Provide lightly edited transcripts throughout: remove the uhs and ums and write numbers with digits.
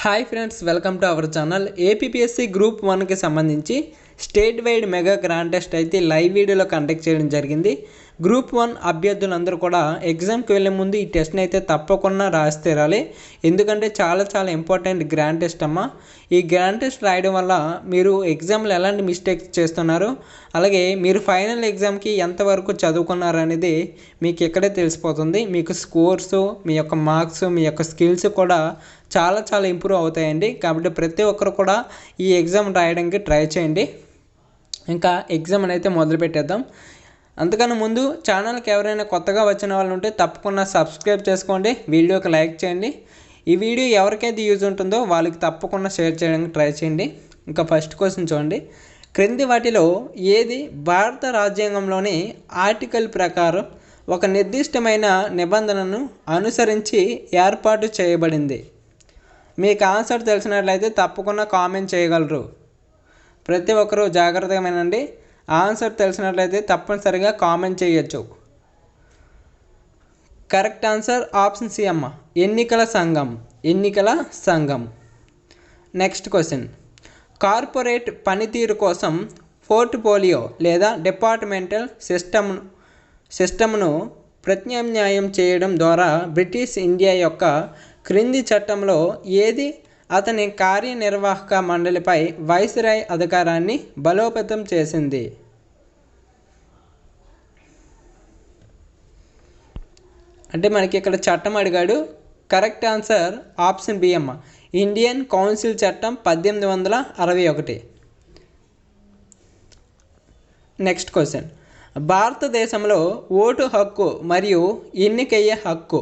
Hi friends, welcome to our channel. APPSC group 1కి సంబంధించి state wide mega grand test అయితే live వీడియోలో conduct చేయడం జరిగింది. గ్రూప్ 1 అభ్యర్థులందరూ కూడా ఎగ్జామ్కి వెళ్ళే ముందు ఈ టెస్ట్ని అయితే తప్పకుండా రాసి తీరాలి. ఎందుకంటే చాలా ఇంపార్టెంట్ గ్రాండ్ టెస్ట్ అమ్మ. ఈ గ్రాండ్ టెస్ట్ రాయడం వల్ల మీరు ఎగ్జామ్లో ఎలాంటి మిస్టేక్స్ చేస్తున్నారు, అలాగే మీరు ఫైనల్ ఎగ్జామ్కి ఎంతవరకు చదువుకున్నారు అనేది మీకు ఇక్కడే తెలిసిపోతుంది. మీకు స్కోర్సు, మీ యొక్క మార్క్స్, మీ యొక్క స్కిల్స్ కూడా చాలా ఇంప్రూవ్ అవుతాయండి. కాబట్టి ప్రతి ఒక్కరు కూడా ఈ ఎగ్జామ్ రాయడానికి ట్రై చేయండి. ఇంకా ఎగ్జామ్ అయితే మొదలు పెట్టేద్దాం. అంతకన్నా ముందు ఛానల్కి ఎవరైనా కొత్తగా వచ్చిన వాళ్ళు ఉంటే తప్పకుండా సబ్స్క్రైబ్ చేసుకోండి, వీడియోకి లైక్ చేయండి. ఈ వీడియో ఎవరికైతే యూజ్ ఉంటుందో వాళ్ళకి తప్పకుండా షేర్ చేయడానికి ట్రై చేయండి. ఇంకా ఫస్ట్ క్వశ్చన్ చూడండి. క్రింది వాటిలో ఏది భారత రాజ్యాంగంలోని ఆర్టికల్ ప్రకారం ఒక నిర్దిష్టమైన నిబంధనను అనుసరించి ఏర్పాటు చేయబడింది? మీకు ఆన్సర్ తెలిసినట్లయితే తప్పకుండా కామెంట్ చేయగలరు. ప్రతి ఒక్కరూ జాగ్రత్తగా వినండి. ఆన్సర్ తెలిసినట్లయితే తప్పనిసరిగా కామెంట్ చేయొచ్చు. కరెక్ట్ ఆన్సర్ ఆప్షన్ సి అమ్మ, ఎన్నికల సంఘం. Next question. కార్పొరేట్ పనితీరు కోసం పోర్ట్ఫోలియో లేదా డిపార్ట్మెంటల్ సిస్టమ్ను ప్రత్యామ్నాయం చేయడం ద్వారా బ్రిటిష్ ఇండియా యొక్క క్రింది చట్టంలో ఏది అతని కార్యనిర్వాహక మండలిపై వైస్రాయ్ అధికారాన్ని బలోపేతం చేసింది? అంటే మనకి ఇక్కడ చట్టం అడిగాడు. కరెక్ట్ ఆన్సర్ ఆప్షన్ బి అమ్మ, ఇండియన్ కౌన్సిల్ చట్టం 1861. Next question. భారతదేశంలో ఓటు హక్కు మరియు ఎన్నికయ్యే హక్కు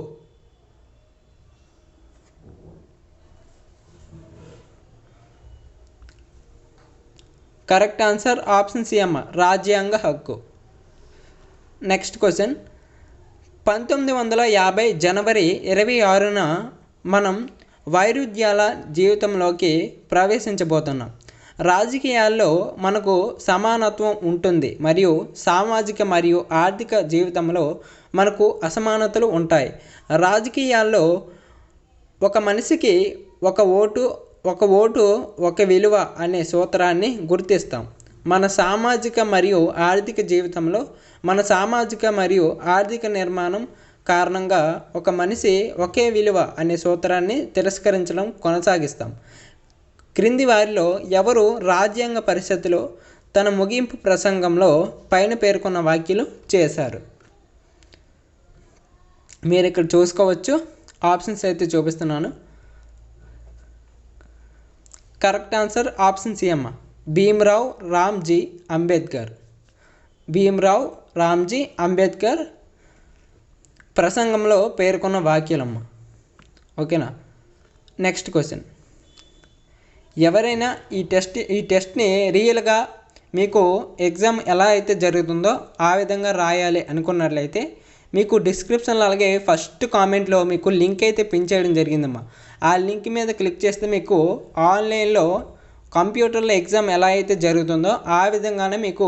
కరెక్ట్ ఆన్సర్ ఆప్షన్ సి అమ్మ, రాజ్యాంగ హక్కు. Next question. 1950 జనవరి 26న మనం వైరుధ్యాల జీవితంలోకి ప్రవేశించబోతున్నాం. రాజకీయాల్లో మనకు సమానత్వం ఉంటుంది మరియు సామాజిక మరియు ఆర్థిక జీవితంలో మనకు అసమానతలు ఉంటాయి. రాజకీయాల్లో ఒక మనిషికి ఒక ఓటు ఒక విలువ అనే సూత్రాన్ని గుర్తిస్తాం. మన సామాజిక మరియు ఆర్థిక జీవితంలో మన సామాజిక మరియు ఆర్థిక నిర్మాణం కారణంగా ఒక మనిషి ఒకే విలువ అనే సూత్రాన్ని తిరస్కరించడం కొనసాగిస్తాం. క్రింది వారిలో ఎవరు రాజ్యాంగ పరిషత్తులో తన ముగింపు ప్రసంగంలో పైన పేర్కొన్న వ్యాఖ్యలు చేశారు? మీరు ఇక్కడ చూసుకోవచ్చు, ఆప్షన్స్ అయితే చూపిస్తున్నాను. కరెక్ట్ ఆన్సర్ ఆప్షన్ సి అమ్మ, భీమ్రావ్ రామ్జీ అంబేద్కర్ ప్రసంగంలో పేర్కొన్న వాక్యాలమ్మ. ఓకేనా. Next question. ఎవరైనా ఈ టెస్ట్ని రియల్గా మీకు ఎగ్జామ్ ఎలా అయితే జరుగుతుందో ఆ విధంగా రాయాలి అనుకున్నట్లయితే మీకు డిస్క్రిప్షన్లో అలాగే ఫస్ట్ కామెంట్లో మీకు లింక్ అయితే పిన్ చేయడం జరిగిందమ్మా. ఆ లింక్ మీద క్లిక్ చేస్తే మీకు ఆన్లైన్లో కంప్యూటర్లో ఎగ్జామ్ ఎలా అయితే జరుగుతుందో ఆ విధంగానే మీకు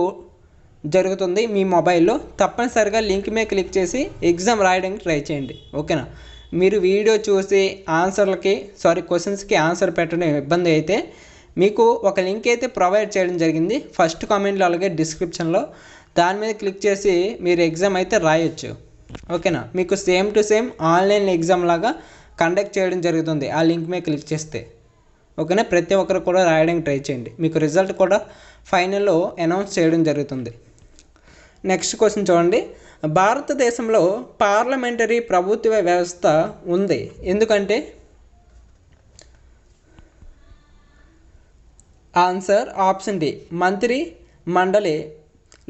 జరుగుతుంది మీ మొబైల్లో. తప్పనిసరిగా లింక్ మీద క్లిక్ చేసి ఎగ్జామ్ రాయడానికి ట్రై చేయండి. ఓకేనా. మీరు వీడియో చూసి క్వశ్చన్స్కి ఆన్సర్ పెట్టడం ఇబ్బంది అయితే మీకు ఒక లింక్ అయితే ప్రొవైడ్ చేయడం జరిగింది ఫస్ట్ కామెంట్లో అలాగే డిస్క్రిప్షన్లో. దాని మీద క్లిక్ చేసి మీరు ఎగ్జామ్ అయితే రాయొచ్చు. ఓకేనా. మీకు same to same online exam లాగా కండక్ట్ చేయడం జరుగుతుంది ఆ లింక్ మీద క్లిక్ చేస్తే. ఓకేనా. ప్రతి ఒక్కరు కూడా రాయడానికి ట్రై చేయండి. మీకు రిజల్ట్ కూడా ఫైనల్లో అనౌన్స్ చేయడం జరుగుతుంది. నెక్స్ట్ క్వశ్చన్ చూడండి. భారతదేశంలో పార్లమెంటరీ ప్రభుత్వ వ్యవస్థ ఉంది ఎందుకంటే? ఆన్సర్ ఆప్షన్ డి, మంత్రి మండలి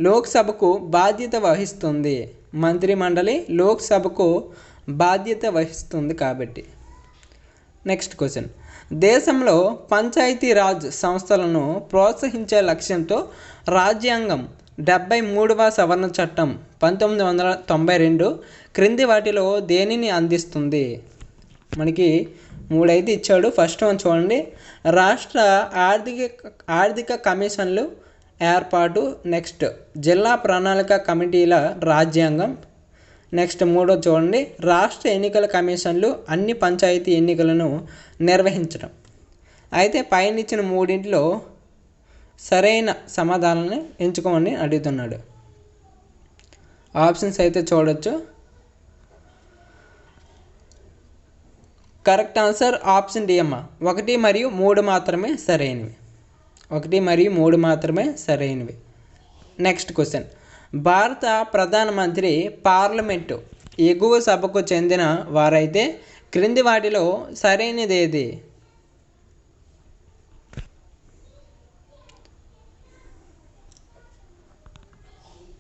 లోక్సభకు బాధ్యత వహిస్తుంది కాబట్టి. Next question. దేశంలో పంచాయతీ రాజ్ సంస్థలను ప్రోత్సహించే లక్ష్యంతో రాజ్యాంగం 73వ సవరణ చట్టం 1992 క్రింది వాటిలో దేనిని అందిస్తుంది? మనకి 3 అయితే ఇచ్చాడు. ఫస్ట్ వన్ చూడండి, రాష్ట్ర ఆర్థిక కమిషన్లు ఏర్పాటు. నెక్స్ట్ జిల్లా ప్రణాళిక కమిటీల రాజ్యాంగం. నెక్స్ట్ మూడో చూడండి, రాష్ట్ర ఎన్నికల కమిషన్లు అన్ని పంచాయతీ ఎన్నికలను నిర్వహించడం. అయితే పైన ఇచ్చిన మూడింటిలో సరైన సమాధానాన్ని ఎంచుకోమని అడుగుతున్నాడు. ఆప్షన్స్ అయితే చూడొచ్చు. కరెక్ట్ ఆన్సర్ ఆప్షన్ డి అమ్మ. 1 మరియు 3 మాత్రమే సరైనవి. 1 మరియు 3 మాత్రమే సరైనవి. Next question. భారత ప్రధానమంత్రి పార్లమెంటు ఎగువ సభకు చెందిన వారైతే క్రింది వాటిలో సరైనది ఏది?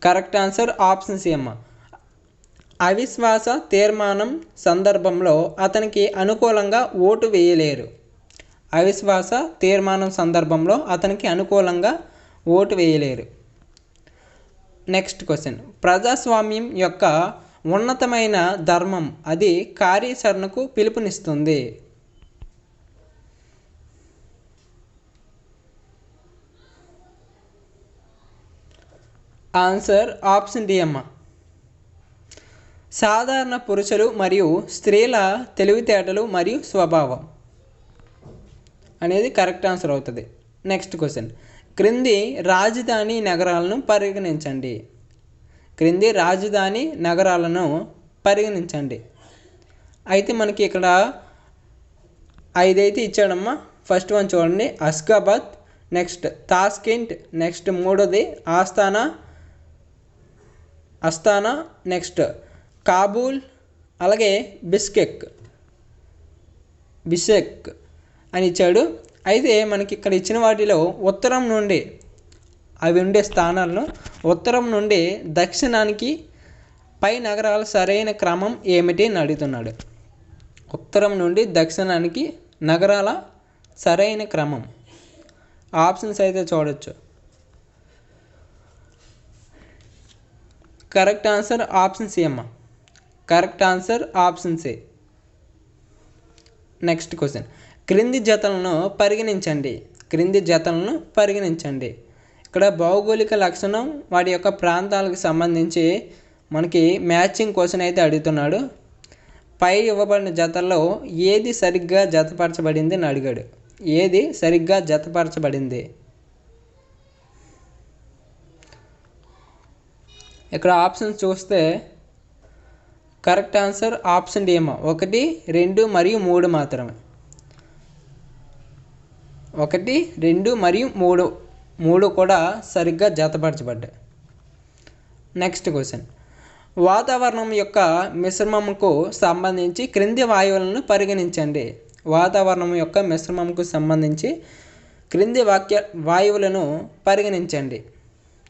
కరెక్ట్ ఆన్సర్ ఆప్షన్ సి అమ్మ. అవిశ్వాస తీర్మానం సందర్భంలో అతనికి అనుకూలంగా ఓటు వేయలేరు. అవిశ్వాస తీర్మానం సందర్భంలో అతనికి అనుకూలంగా ఓటు వేయలేరు. Next question. ప్రజాస్వామ్యం యొక్క ఉన్నతమైన ధర్మం అది కార్యాచరణకు పిలుపునిస్తుంది. ఆన్సర్ ఆప్షన్ డి అమ్మ. సాధారణ పురుషులు మరియు స్త్రీల తెలివితేటలు మరియు స్వభావం అనేది కరెక్ట్ ఆన్సర్ అవుతుంది. Next question. క్రింది రాజధాని నగరాలను పరిగణించండి. క్రింది రాజధాని నగరాలను పరిగణించండి. అయితే మనకి ఇక్కడ 5 అయితే ఇచ్చాడమ్మా. ఫస్ట్ వన్ చూడండి, అష్గాబాద్. Next Tashkent. నెక్స్ట్ 3ది అస్తానా. నెక్స్ట్ కాబూల్. అలాగే బిష్కెక్ అని ఇచ్చాడు. అయితే మనకి ఇక్కడ ఇచ్చిన వాటిలో ఉత్తరం నుండి అవి ఉండే స్థానాలను ఉత్తరం నుండి దక్షిణానికి పై నగరాల సరైన క్రమం ఏమిటి అని అడుగుతున్నాడు. ఉత్తరం నుండి దక్షిణానికి నగరాల సరైన క్రమం. ఆప్షన్స్ అయితే చూడొచ్చు. కరెక్ట్ ఆన్సర్ ఆప్షన్ సి అమ్మ. Correct answer option C. Next question. క్రింది జతలను పరిగణించండి. ఇక్కడ భౌగోళిక లక్షణం వాటి యొక్క ప్రాంతాలకు సంబంధించి మనకి మ్యాచింగ్ క్వశ్చన్ అయితే అడుగుతున్నాడు. పై ఇవ్వబడిన జతల్లో ఏది సరిగ్గా జతపరచబడింది అని అడిగాడు. ఏది సరిగ్గా జతపరచబడింది? ఇక్కడ ఆప్షన్స్ చూస్తే కరెక్ట్ ఆన్సర్ ఆప్షన్ డి అమ్మ. 1, 2 మరియు 3 మాత్రమే. 1, 2 మరియు 3 కూడా సరిగ్గా జతపరచబడ్డాయి. Next question. వాతావరణం యొక్క మిశ్రమంకు సంబంధించి క్రింది వాయువులను పరిగణించండి. వాతావరణం యొక్క మిశ్రమంకు సంబంధించి క్రింది వాయువులను పరిగణించండి.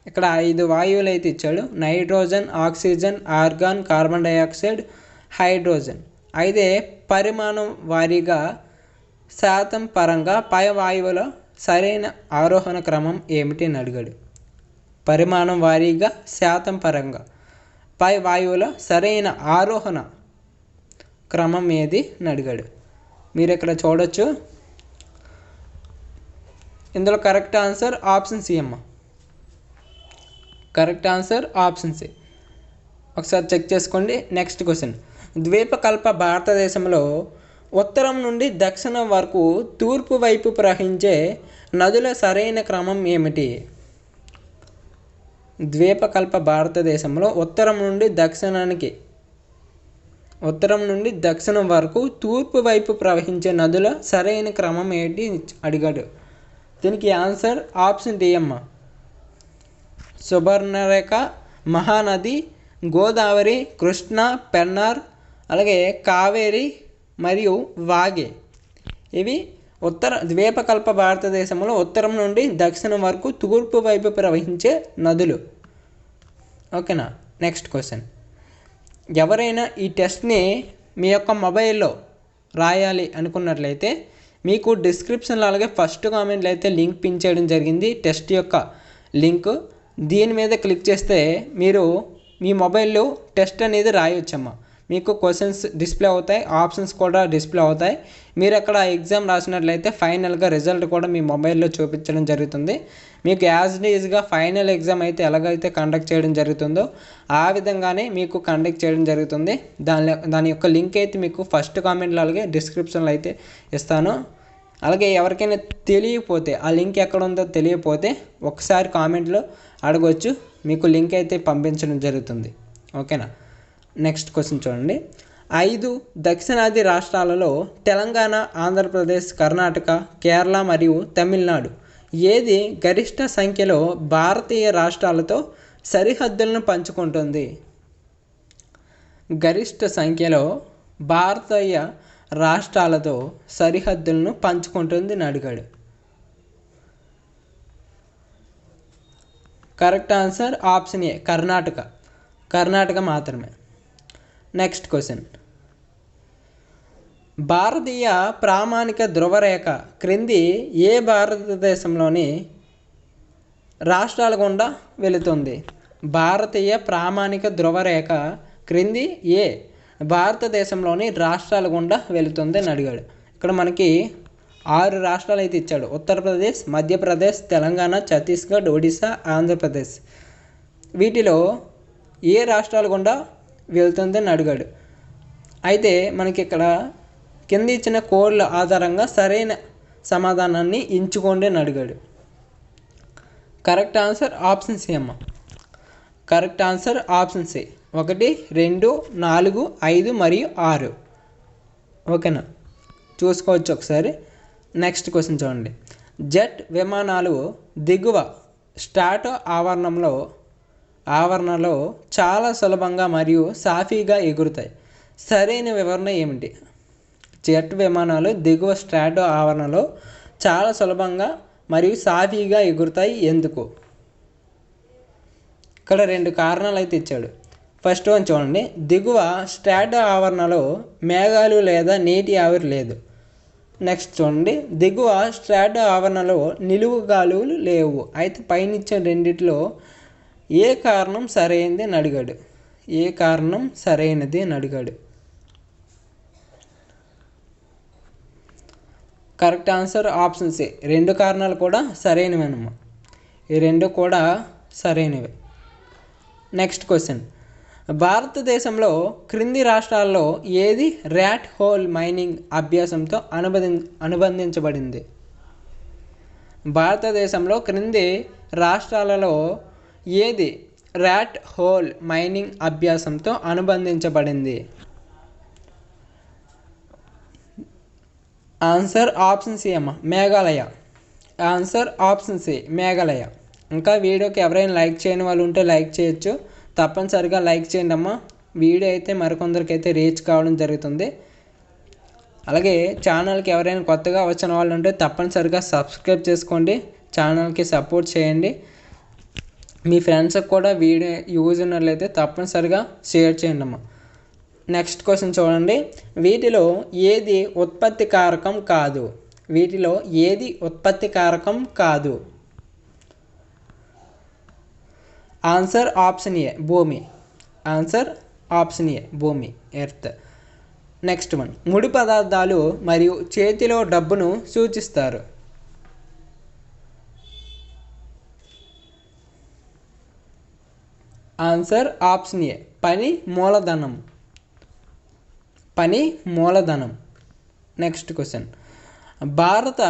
ఇక్కడ 5 వాయువులు అయితే ఇచ్చాడు. Nitrogen, oxygen, organ, carbon dioxide, hydrogen. అయితే పరిమాణం వారీగా శాతం పరంగా పై వాయువుల సరైన ఆరోహణ క్రమం ఏమిటి అని అడిగాడు. పరిమాణం వారీగా శాతం పరంగా పై వాయువుల సరైన ఆరోహణ క్రమం ఏది అని అడిగాడు. మీరు ఇక్కడ చూడొచ్చు. ఇందులో కరెక్ట్ ఆన్సర్ ఆప్షన్ సి అమ్మ. Correct answer option C. ఒకసారి చెక్ చేసుకోండి. Next question. ద్వీపకల్ప భారతదేశంలో ఉత్తరం నుండి దక్షిణం వరకు తూర్పు వైపు ప్రవహించే నదుల సరైన క్రమం ఏమిటి? ద్వీపకల్ప భారతదేశంలో ఉత్తరం నుండి దక్షిణం వరకు తూర్పు వైపు ప్రవహించే నదుల సరైన క్రమం ఏంటి అడిగాడు. దీనికి ఆన్సర్ ఆప్షన్ డి అమ్మ. సుబర్ణరేఖ, మహానది, గోదావరి, కృష్ణ, పెన్నార్, అలాగే కావేరి మరియు వాగే. ఇవి ద్వీపకల్ప భారతదేశంలో ఉత్తరం నుండి దక్షిణం వరకు తూర్పు వైపు ప్రవహించే నదులు. ఓకేనా? Next question. ఎవరైనా ఈ టెస్ట్ని మీ యొక్క మొబైల్లో రాయాలి అనుకున్నట్లయితే మీకు డిస్క్రిప్షన్లో అలాగే ఫస్ట్ కామెంట్లో అయితే లింక్ పిన్ చేయడం జరిగింది. టెస్ట్ యొక్క లింక్. దీని మీద క్లిక్ చేస్తే మీరు మీ మొబైల్లో టెస్ట్ అనేది రాయొచ్చమ్మా. మీకు క్వశ్చన్స్ డిస్ప్లే అవుతాయి, ఆప్షన్స్ కూడా డిస్ప్లే అవుతాయి. మీరు అక్కడ ఎగ్జామ్ రాసినట్లయితే ఫైనల్గా రిజల్ట్ కూడా మీ మొబైల్లో చూపించడం జరుగుతుంది. మీకు యాజ్ ఇట్ ఈజ్గా ఫైనల్ ఎగ్జామ్ అయితే ఎలాగైతే కండక్ట్ చేయడం జరుగుతుందో ఆ విధంగానే మీకు కండక్ట్ చేయడం జరుగుతుంది. దాని యొక్క లింక్ అయితే మీకు ఫస్ట్ కామెంట్లో అలాగే డిస్క్రిప్షన్లో అయితే ఇస్తాను. అలాగే ఎవరికైనా తెలియకపోతే ఆ లింక్ ఎక్కడ ఉందో తెలియకపోతే ఒకసారి కామెంట్లో అడగవచ్చు, మీకు లింక్ అయితే పంపించడం జరుగుతుంది. ఓకేనా. నెక్స్ట్ క్వశ్చన్ చూడండి. 5 దక్షిణాది రాష్ట్రాలలో తెలంగాణ, ఆంధ్రప్రదేశ్, కర్ణాటక, కేరళ మరియు తమిళనాడు ఏది గరిష్ట సంఖ్యలో భారతీయ రాష్ట్రాలతో సరిహద్దులను పంచుకుంటుంది? గరిష్ట సంఖ్యలో భారతీయ రాష్ట్రాలతో సరిహద్దులను పంచుకుంటుంది అని అడిగాడు. Correct answer option A, Karnataka మాత్రమే. Next question. భారతీయ ప్రామాణిక ధృవరేఖ క్రింది ఏ భారతదేశంలోని రాష్ట్రాల గుండా వెళుతుంది? భారతీయ ప్రామాణిక ధృవరేఖ క్రింది ఏ భారతదేశంలోని రాష్ట్రాల గుండా వెళుతుంది అని అడిగాడు. ఇక్కడ మనకి 6 రాష్ట్రాలు అయితే ఇచ్చాడు. ఉత్తరప్రదేశ్, మధ్యప్రదేశ్, తెలంగాణ, ఛత్తీస్గఢ్, ఒడిశా, ఆంధ్రప్రదేశ్. వీటిలో ఏ రాష్ట్రాల గుండా వెళ్తుంది అని అడిగాడు. అయితే మనకి ఇక్కడ కింద ఇచ్చిన కోడ్ల ఆధారంగా సరైన సమాధానాన్ని ఎంచుకోండి అని అడిగాడు. కరెక్ట్ ఆన్సర్ ఆప్షన్ సి అమ్మ. Correct answer option C. 1, 2, 4, 5 మరియు 6. ఓకేనా, చూసుకోవచ్చు ఒకసారి. నెక్స్ట్ క్వశ్చన్ చూడండి. జెట్ విమానాలు దిగువ స్ట్రాటో ఆవరణలో చాలా సులభంగా మరియు సాఫీగా ఎగురుతాయి. సరైన వివరణ ఏమిటి? జెట్ విమానాలు దిగువ స్ట్రాటో ఆవరణలో చాలా సులభంగా మరియు సాఫీగా ఎగురుతాయి ఎందుకు? ఇక్కడ 2 కారణాలు అయితే ఇచ్చాడు. ఫస్ట్ వన్ చూడండి. దిగువ స్ట్రాటో ఆవరణలో మేఘాలు లేదా నీటి ఆవిరి లేదు. నెక్స్ట్ చూడండి. దిగువ స్ట్రాటో ఆవరణలో నిలువు గాలులు లేవు. అయితే పైన ఇచ్చిన రెండిట్లో ఏ కారణం సరైనది అని అడిగాడు. ఏ కారణం సరైనది అని అడిగాడు. Correct answer option C. 2 కారణాలు కూడా సరైనవేనమ్మా. ఈ 2 కూడా సరైనవే. Next question. భారతదేశంలో క్రింది రాష్ట్రాల్లో ఏది ర్యాట్ హోల్ మైనింగ్ అభ్యాసంతో అనుబంధించబడింది? భారతదేశంలో క్రింది రాష్ట్రాలలో ఏది ర్యాట్ హోల్ మైనింగ్ అభ్యాసంతో అనుబంధించబడింది? ఆన్సర్ ఆప్షన్ సి అమ్మ, Meghalaya. Answer option C, Meghalaya. ఇంకా వీడియోకి ఎవరైనా లైక్ చేయని వాళ్ళు ఉంటే లైక్ చేయొచ్చు. తప్పనిసరిగా లైక్ చేయండి అమ్మ. వీడియో అయితే మరికొందరికి అయితే రీచ్ కావడం జరుగుతుంది. అలాగే ఛానల్కి ఎవరైనా కొత్తగా వచ్చిన వాళ్ళు ఉంటే తప్పనిసరిగా సబ్స్క్రైబ్ చేసుకోండి. ఛానల్కి సపోర్ట్ చేయండి. మీ ఫ్రెండ్స్కి కూడా వీడియో యూజ్ ఉన్నట్లయితే తప్పనిసరిగా షేర్ చేయండి అమ్మ. నెక్స్ట్ క్వశ్చన్ చూడండి. వీటిలో ఏది ఉత్పత్తి కారకం కాదు? వీటిలో ఏది ఉత్పత్తి కారకం కాదు? ఆన్సర్ ఆప్షన్ ఏ, భూమి. ఆన్సర్ ఆప్షన్ ఏ, భూమి, ఎర్త్. Next one. ముడి పదార్థాలు మరియు చేతిలో డబ్బును సూచిస్తారు. ఆన్సర్ ఆప్షన్ ఏ, పని మూలధనం. Next question. భారత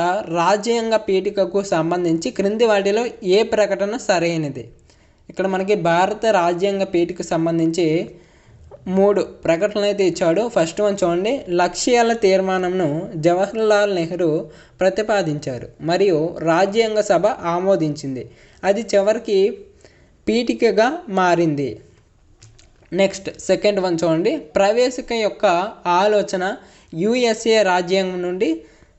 రాజ్యాంగ పీఠికకు సంబంధించి క్రింది వాటిలో ఏ ప్రకటన సరైనది? ఇక్కడ మనకి భారత రాజ్యాంగ పీఠికకు సంబంధించి 3 ప్రకటనలు అయితే ఇచ్చాడు. ఫస్ట్ వన్ చూడండి. లక్ష్యాల తీర్మానంను జవహర్లాల్ నెహ్రూ ప్రతిపాదించారు మరియు రాజ్యాంగ సభ ఆమోదించింది. అది చివరికి పీఠికగా మారింది. నెక్స్ట్ సెకండ్ వన్ చూడండి. ప్రవేశిక యొక్క ఆలోచన USA రాజ్యాంగం నుండి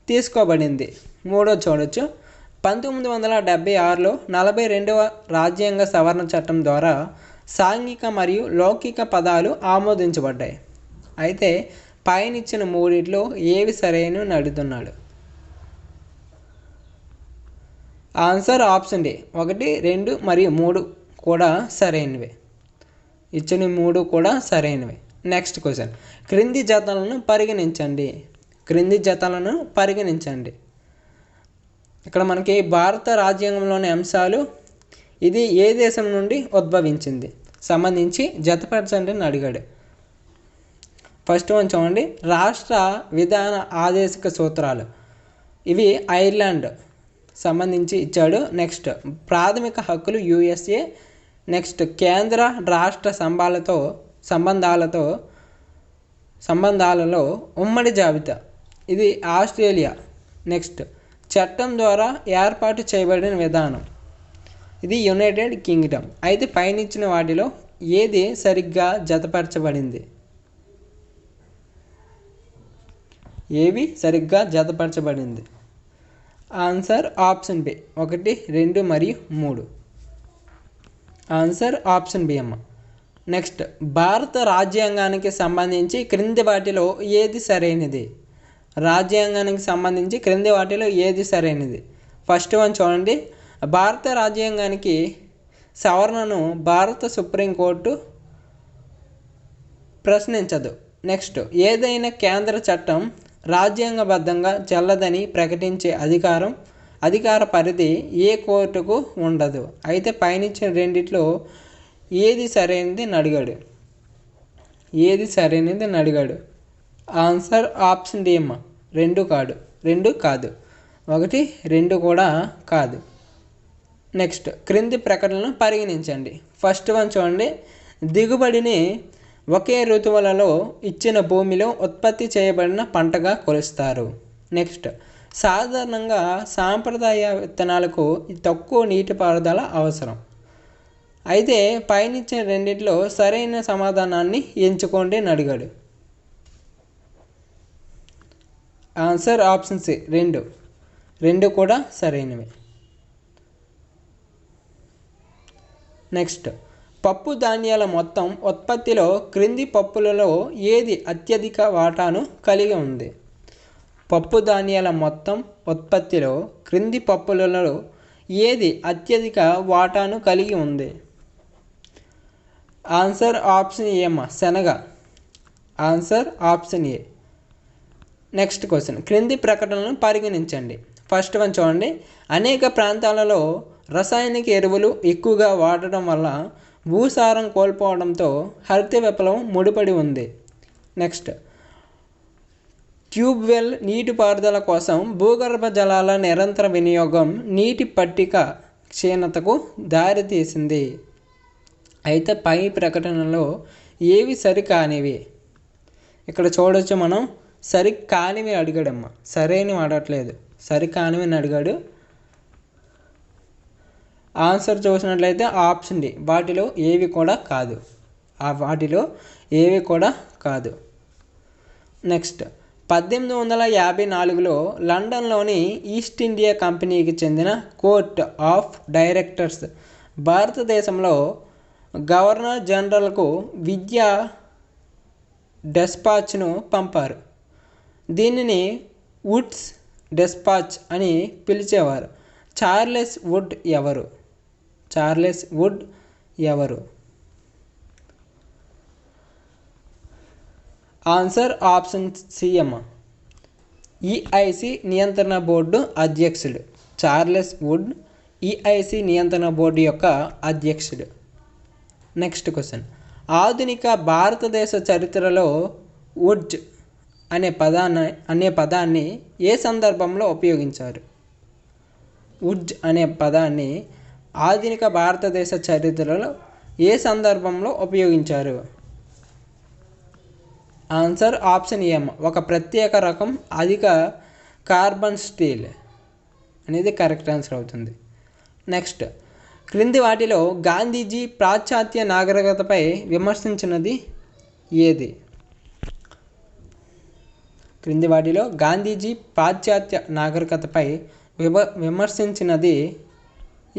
తీసుకోబడింది. మూడో చూడొచ్చు. 1976లో 42వ రాజ్యాంగ సవరణ చట్టం ద్వారా సాంఘిక మరియు లౌకిక పదాలు ఆమోదించబడ్డాయి. అయితే పైన ఇచ్చిన 3 ఏవి సరైనవి అని అడుగుతున్నాడు. Answer option D. 1, 2 మరియు 3 కూడా సరైనవే. ఇచ్చిన 3 కూడా సరైనవే. Next question. క్రింది జతలను పరిగణించండి. ఇక్కడ మనకి భారత రాజ్యాంగంలోని అంశాలు ఇది ఏ దేశం నుండి ఉద్భవించింది సంబంధించి జతపరచండి అని అడిగాడు. ఫస్ట్ వన్ చూడండి. రాష్ట్ర విధాన ఆదేశిక సూత్రాలు. ఇవి ఐర్లాండ్ సంబంధించి ఇచ్చాడు. నెక్స్ట్ ప్రాథమిక హక్కులు యుఎస్ఏ. నెక్స్ట్ కేంద్ర రాష్ట్ర సంబంధాలలో ఉమ్మడి జాబితా, ఇది ఆస్ట్రేలియా. నెక్స్ట్ చట్టం ద్వారా ఏర్పాటు చేయబడిన విధానం, ఇది యునైటెడ్ కింగ్డమ్. అయితే పైన ఇచ్చిన వాటిలో ఏది సరిగ్గా జతపరచబడింది? ఏవి సరిగ్గా జతపరచబడింది? ఆన్సర్ ఆప్షన్ బి 1, 2 మరియు 3. ఆన్సర్ ఆప్షన్ బి అమ్మ. నెక్స్ట్ భారత రాజ్యాంగానికి సంబంధించి క్రింది వాటిలో ఏది సరైనది? రాజ్యాంగానికి సంబంధించి క్రింది వాటిలో ఏది సరైనది? ఫస్ట్ వన్ చూడండి, భారత రాజ్యాంగానికి సవరణను భారత సుప్రీంకోర్టు ప్రశ్నించదు. నెక్స్ట్ ఏదైనా కేంద్ర చట్టం రాజ్యాంగబద్ధంగా చెల్లదని ప్రకటించే అధికార పరిధి ఏ కోర్టుకు ఉండదు. అయితే పైనిచ్చిన రెండిట్లో ఏది సరైనది అని అడిగాడు. ఏది సరైనది అని అడిగాడు. ఆన్సర్ ఆప్షన్ డి అమ్మ. 2 కాదు. 1, 2 కూడా కాదు. నెక్స్ట్ క్రింది ప్రకటనలను పరిగణించండి. ఫస్ట్ వన్ చూడండి, దిగుబడిని ఒకే ఋతువులలో ఇచ్చిన భూమిలో ఉత్పత్తి చేయబడిన పంటగా కొలుస్తారు. నెక్స్ట్ సాధారణంగా సాంప్రదాయ విత్తనాలకు తక్కువ నీటిపారుదల అవసరం. అయితే పైనిచ్చిన రెండిట్లో సరైన సమాధానాన్ని ఎంచుకోండి అని అడిగాడు. ఆన్సర్ ఆప్షన్ సి 2 కూడా సరైనవి. నెక్స్ట్ పప్పు ధాన్యాల మొత్తం ఉత్పత్తిలో క్రింది పప్పులలో ఏది అత్యధిక వాటాను కలిగి ఉంది? పప్పు ధాన్యాల మొత్తం ఉత్పత్తిలో క్రింది పప్పులలో ఏది అత్యధిక వాటాను కలిగి ఉంది? ఆన్సర్ ఆప్షన్ ఏ అమ్మ, శనగ. Answer option A. Next question, క్రింది ప్రకటనలను పరిగణించండి. ఫస్ట్ వన్ చూడండి, అనేక ప్రాంతాలలో రసాయనిక ఎరువులు ఎక్కువగా వాడటం వల్ల భూసారం కోల్పోవడంతో హరిత విప్లవం ముడిపడి ఉంది. నెక్స్ట్ ట్యూబ్వెల్ నీటిపారుదల కోసం భూగర్భ జలాల నిరంతర వినియోగం నీటి పట్టిక క్షీణతకు దారితీసింది. అయితే పై ప్రకటనలో ఏవి సరికానివి? ఇక్కడ చూడవచ్చు మనం, సరికానివి అడిగాడమ్మ, సరైనవి అడగట్లేదు, సరికానివి అడిగాడు. ఆన్సర్ చూసినట్లయితే ఆప్షన్ డి, వాటిలో ఏవి కూడా కాదు. వాటిలో ఏవి కూడా కాదు. నెక్స్ట్ 1854లో లండన్లోని ఈస్ట్ ఇండియా కంపెనీకి చెందిన కోర్ట్ ఆఫ్ డైరెక్టర్స్ భారతదేశంలో గవర్నర్ జనరల్కు విద్యా డెస్పాచ్ను పంపారు. దీనిని వుడ్స్ డెస్పాచ్ అని పిలిచేవారు. చార్లెస్ వుడ్ ఎవరు? ఆన్సర్ ఆప్షన్ సి అమ్మ, ఈఐసి నియంత్రణ బోర్డు అధ్యక్షుడు. చార్లెస్ వుడ్ ఈఐసి నియంత్రణ బోర్డు యొక్క అధ్యక్షుడు. నెక్స్ట్ క్వశ్చన్, ఆధునిక భారతదేశ చరిత్రలో వుడ్జ్ అనే పదాన్ని ఏ సందర్భంలో ఉపయోగించారు? వుడ్జ్ అనే పదాన్ని ఆధునిక భారతదేశ చరిత్రలో ఏ సందర్భంలో ఉపయోగించారు? ఆన్సర్ ఆప్షన్ ఏ, ఒక ప్రత్యేక రకం అధిక కార్బన్ స్టీల్ అనేది కరెక్ట్ ఆన్సర్ అవుతుంది. నెక్స్ట్ క్రింది వాటిలో గాంధీజీ పాశ్చాత్య నాగరికతపై విమర్శించినది ఏది? క్రింది వాటిలో గాంధీజీ పాశ్చాత్య నాగరికతపై విమర్శించినది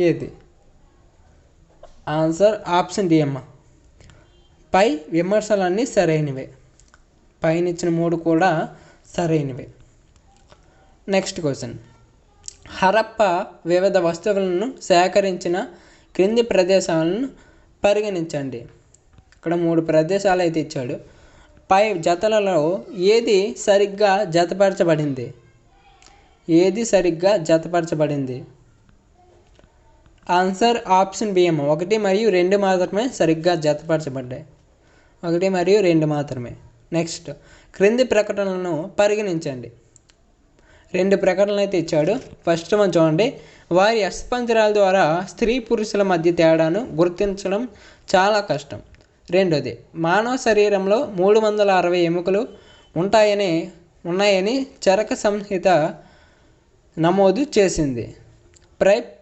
ఏది? ఆన్సర్ ఆప్షన్ డి అమ్మ. పై విమర్శలన్నీ సరైనవే, పైనిచ్చిన 3 కూడా సరైనవే. నెక్స్ట్ క్వశ్చన్, హరప్ప వివిధ వస్తువులను సేకరించిన క్రింది ప్రదేశాలను పరిగణించండి. ఇక్కడ 3 ప్రదేశాలు అయితే ఇచ్చాడు. పై జతలలో ఏది సరిగ్గా జతపరచబడింది? ఆన్సర్ ఆప్షన్ బి అమ్మ, 1 మరియు 2 మాత్రమే సరిగ్గా జతపరచబడ్డాయి. 1 మరియు 2 మాత్రమే. నెక్స్ట్ క్రింది ప్రకటనలను పరిగణించండి. 2 ప్రకటనలు అయితే ఇచ్చాడు. ఫస్ట్ వన్ చూడండి, వారి అస్థిపంజరాల ద్వారా స్త్రీ పురుషుల మధ్య తేడాను గుర్తించడం చాలా కష్టం. రెండోది, మానవ శరీరంలో 360 ఎముకలు ఉన్నాయని చరక సంహిత నమోదు చేసింది.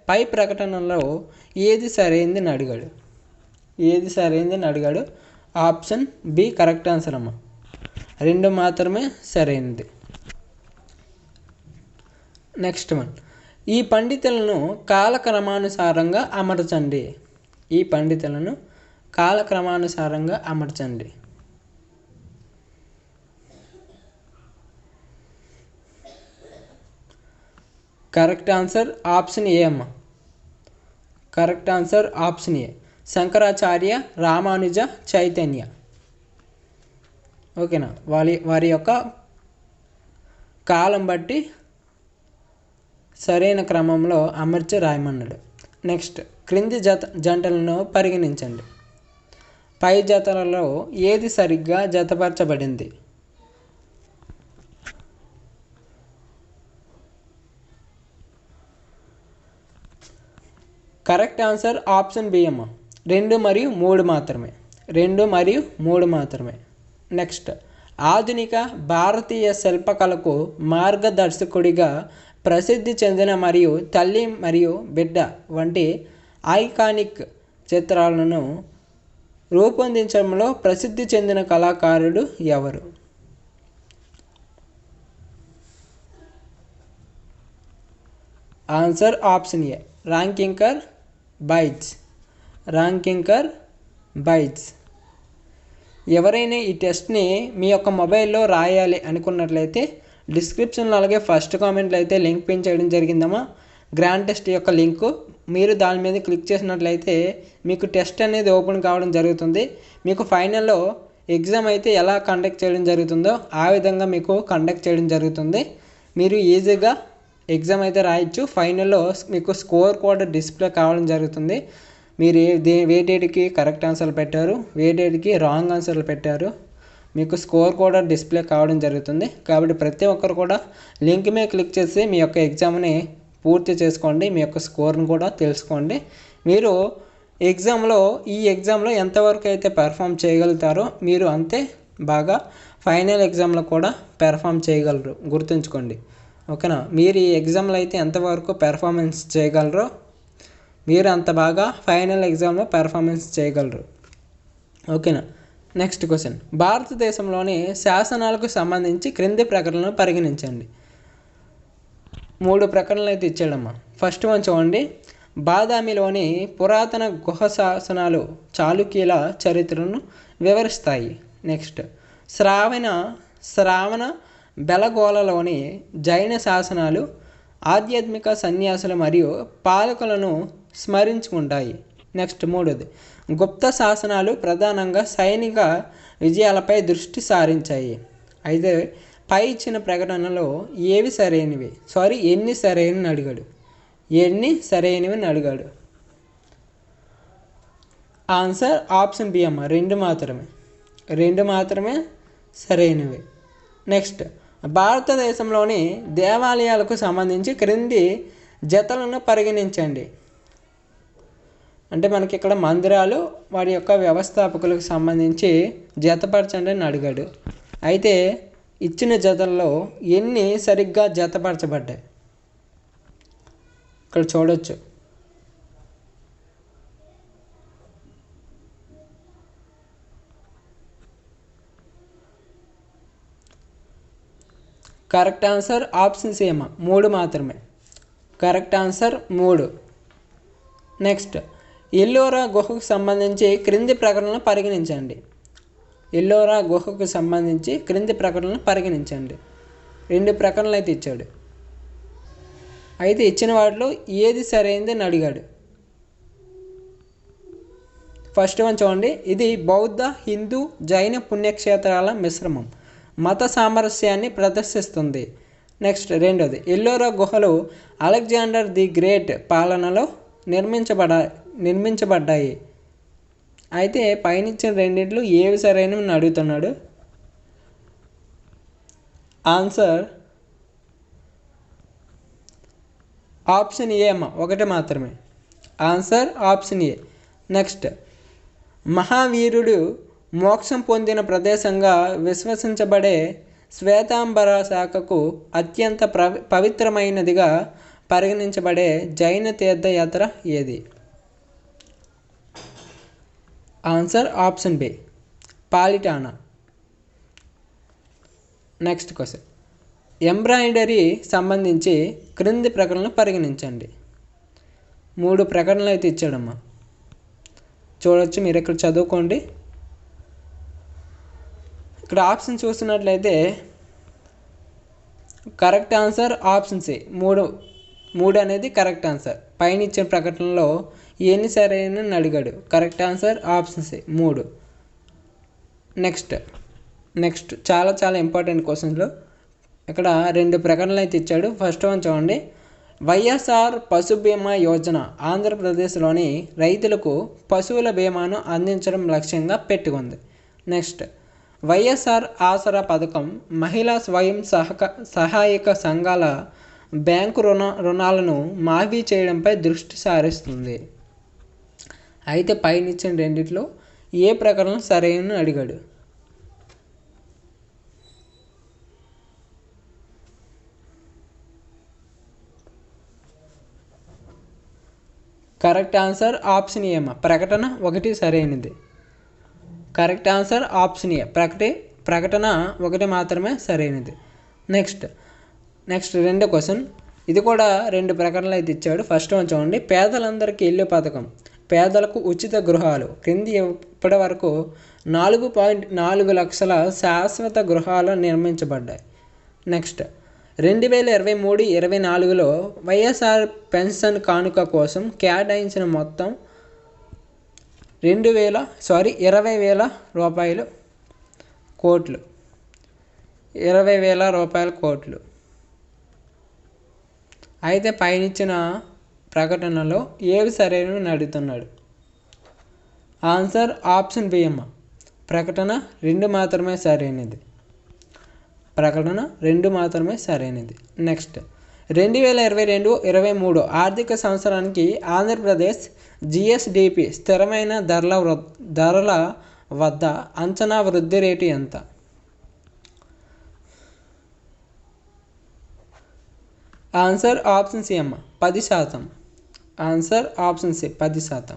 పై ప్రకటనలో ఏది సరైందని అడిగాడు. ఆప్షన్ బి కరెక్ట్ ఆన్సర్ అమ్మ. 2 మాత్రమే సరైనది. నెక్స్ట్ వన్, ఈ పండితులను కాలక్రమానుసారంగా అమర్చండి. కరెక్ట్ ఆన్సర్ ఆప్షన్ ఏ అమ్మ. కరెక్ట్ ఆన్సర్ ఆప్షన్ ఏ, శంకరాచార్య, రామానుజ, చైతన్య. ఓకేనా, వారి యొక్క కాలం బట్టి సరైన క్రమంలో అమర్చి రాయమన్నాడు. నెక్స్ట్, క్రింది జంటలను పరిగణించండి. పై జతలలో ఏది సరిగ్గా జతపరచబడింది? కరెక్ట్ ఆన్సర్ ఆప్షన్ బి అమ్మ. 2 మరియు 3 మాత్రమే. నెక్స్ట్, ఆధునిక భారతీయ శిల్పకళకు మార్గదర్శకుడిగా ప్రసిద్ధి చెందిన మరియు తల్లి మరియు బిడ్డ వంటి ఐకానిక్ చిత్రాలను రూపొందించడంలో ప్రసిద్ధి చెందిన కళాకారుడు ఎవరు? Answer option A, Ramkinkar Baij. ఎవరైనా ఈ టెస్ట్ని మీ యొక్క మొబైల్లో రాయాలి అనుకున్నట్లయితే డిస్క్రిప్షన్లో అలాగే ఫస్ట్ కామెంట్లో అయితే లింక్ పిన్ చేయడం జరిగిందమ్మా. గ్రాండ్ టెస్ట్ యొక్క లింకు, మీరు దాని మీద క్లిక్ చేసినట్లయితే మీకు టెస్ట్ అనేది ఓపెన్ కావడం జరుగుతుంది. మీకు ఫైనల్లో ఎగ్జామ్ అయితే ఎలా కండక్ట్ చేయడం జరుగుతుందో ఆ విధంగా మీకు కండక్ట్ చేయడం జరుగుతుంది. మీరు ఈజీగా ఎగ్జామ్ అయితే రాయొచ్చు. ఫైనల్లో మీకు స్కోర్ కూడా డిస్ప్లే కావడం జరుగుతుంది. మీరు వేటేటికి కరెక్ట్ ఆన్సర్లు పెట్టారు, వేటేటికి రాంగ్ ఆన్సర్లు పెట్టారు, మీకు స్కోర్ కూడా డిస్ప్లే కావడం జరుగుతుంది. కాబట్టి ప్రతి ఒక్కరు కూడా లింక్ మీద క్లిక్ చేసి మీ యొక్క ఎగ్జామ్ని పూర్తి చేసుకోండి, మీ యొక్క స్కోర్ని కూడా తెలుసుకోండి. మీరు ఈ ఎగ్జామ్లో ఎంతవరకు అయితే పెర్ఫామ్ చేయగలుగుతారో మీరు అంతే బాగా ఫైనల్ ఎగ్జామ్లో కూడా పెర్ఫామ్ చేయగలరు, గుర్తుంచుకోండి. ఓకేనా, మీరు ఈ ఎగ్జామ్లో అయితే ఎంతవరకు పెర్ఫార్మెన్స్ చేయగలరో మీరు అంత బాగా ఫైనల్ ఎగ్జామ్లో పెర్ఫార్మెన్స్ చేయగలరు. ఓకేనా. నెక్స్ట్ క్వశ్చన్, భారతదేశంలోని శాసనాలకు సంబంధించి క్రింది ప్రకటనలను పరిగణించండి. 3 ప్రకటనలు అయితే ఇచ్చాడమ్మా. ఫస్ట్ వన్ చూడండి, బాదామిలోని పురాతన గుహ శాసనాలు చాళుక్యుల చరిత్రను వివరిస్తాయి. నెక్స్ట్, శ్రావణ బెలగోళలోని జైన శాసనాలు ఆధ్యాత్మిక సన్యాసులు మరియు పాలకులను స్మరించుకుంటాయి. నెక్స్ట్, 3వది, గుప్త శాసనాలు ప్రధానంగా సైనిక విజయాలపై దృష్టి సారించాయి. అయితే పై ఇచ్చిన ప్రకటనలో ఎన్ని సరైనవి అడిగాడు. ఆన్సర్ ఆప్షన్ బి అమ్మ, 2 మాత్రమే సరైనవి. నెక్స్ట్, భారతదేశంలోని దేవాలయాలకు సంబంధించి క్రింది జతలను పరిగణించండి. అంటే మనకి ఇక్కడ మందిరాలు వారి యొక్క వ్యవస్థాపకులకు సంబంధించి జతపరచండి అని అడిగాడు. అయితే ఇచ్చిన జతల్లో ఎన్ని సరిగ్గా జతపరచబడ్డాయి ఇక్కడ చూడొచ్చు. కరెక్ట్ ఆన్సర్ ఆప్షన్ సి అమ్మ, 3 మాత్రమే. Correct answer 3. నెక్స్ట్, ఎల్లోరా గుహకు సంబంధించి క్రింది ప్రకటనలను పరిగణించండి. 2 ప్రకటనలు అయితే ఇచ్చాడు. అయితే ఇచ్చిన వాటిలో ఏది సరైనదని అడిగాడు. ఫస్ట్ వన్ చూడండి, ఇది బౌద్ధ, హిందూ, జైన పుణ్యక్షేత్రాల మిశ్రమం, మత సామరస్యాన్ని ప్రదర్శిస్తుంది. నెక్స్ట్, 2వది, ఎల్లోరా గుహలు అలెగ్జాండర్ ది గ్రేట్ పాలనలో నిర్మించబడ్డాయి. అయితే పైన ఇచ్చిన రెండింటిలో ఏవి సరైనవి అడుగుతున్నాడు. ఆన్సర్ ఆప్షన్ ఏ అమ్మ, ఒకటి మాత్రమే. Answer option A. నెక్స్ట్, మహావీరుడు మోక్షం పొందిన ప్రదేశంగా విశ్వసించబడే శ్వేతాంబర శాఖకు అత్యంత పవిత్రమైనదిగా పరిగణించబడే జైన తీర్థయాత్ర ఏది? Answer option B, Palitana. Next question, embroidery సంబంధించి క్రింది ప్రకటనలు పరిగణించండి. 3 ప్రకటనలు అయితే ఇచ్చాడమ్మా, చూడొచ్చు, మీరు ఇక్కడ చదువుకోండి. ఇక్కడ ఆప్షన్ చూస్తున్నట్లయితే కరెక్ట్ ఆన్సర్ ఆప్షన్ సి, 3 అనేది కరెక్ట్ ఆన్సర్. పైన ఇచ్చిన ప్రకటనలో ఎన్ని సరైన అడిగాడు. Correct answer option C, 3. Next చాలా చాలా ఇంపార్టెంట్ క్వశ్చన్లో ఇక్కడ 2 ప్రకటనలు అయితే ఇచ్చాడు. ఫస్ట్ వన్ చూడండి. వైఎస్ఆర్ పశు బీమా యోజన ఆంధ్రప్రదేశ్లోని రైతులకు పశువుల బీమాను అందించడం లక్ష్యంగా పెట్టుకుంది. నెక్స్ట్, వైఎస్ఆర్ ఆసరా పథకం మహిళా స్వయం సహాయక సంఘాల బ్యాంకు రుణాలను మాఫీ చేయడంపై దృష్టి సారిస్తుంది. అయితే పైన ఇచ్చిన రెండిట్లో ఏ ప్రకటన సరైన అడిగాడు. కరెక్ట్ ఆన్సర్ ఆప్షన్ ఏ అమ్మ, ప్రకటన 1 సరైనది. కరెక్ట్ ఆన్సర్ ఆప్షన్ ఏ, ప్రకటన 1 మాత్రమే సరైనది. నెక్స్ట్ రెండో క్వశ్చన్, ఇది కూడా 2 ప్రకటనలు అయితే ఇచ్చాడు. ఫస్ట్ వన్ చూడండి. పేదలందరికీ ఇల్లు పథకం, పేదలకు ఉచిత గృహాలు క్రింది ఇప్పటి వరకు 4.4 లక్షల శాశ్వత గృహాలు నిర్మించబడ్డాయి. నెక్స్ట్, 2023-24లో వైఎస్ఆర్ పెన్షన్ కానుక కోసం కేటాయించిన మొత్తం 20,000 రూపాయలు కోట్లు. 20,000 రూపాయల కోట్లు. అయితే పైన ఇచ్చిన ప్రకటనలో ఏవి సరైనవి అడుగుతున్నాడు. ఆన్సర్ ఆప్షన్ బి అమ్మ, ప్రకటన 2 మాత్రమే సరైనది. ప్రకటన 2 మాత్రమే సరైనది. నెక్స్ట్, 2022-23 ఆర్థిక సంవత్సరానికి ఆంధ్రప్రదేశ్ జిఎస్డిపి స్థిరమైన ధరల వద్ద అంచనా వృద్ధి రేటు ఎంత? ఆన్సర్ ఆప్షన్ సి అమ్మ, 10%. Answer option C, 10%.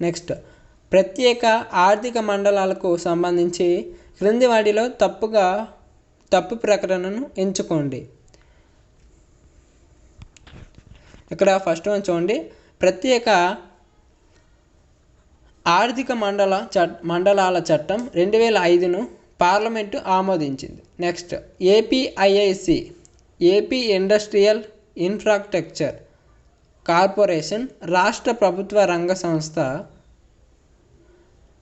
నెక్స్ట్, ప్రత్యేక ఆర్థిక మండలాలకు సంబంధించి క్రింది వాటిలో తప్పు ప్రకటనను ఎంచుకోండి. ఇక్కడ ఫస్ట్ వన్ చూడండి. ప్రత్యేక ఆర్థిక మండలాల చట్టం 2005ను పార్లమెంటు ఆమోదించింది. Next, APIIC AP industrial infrastructure corporation రాష్ట్ర ప్రభుత్వ రంగ సంస్థ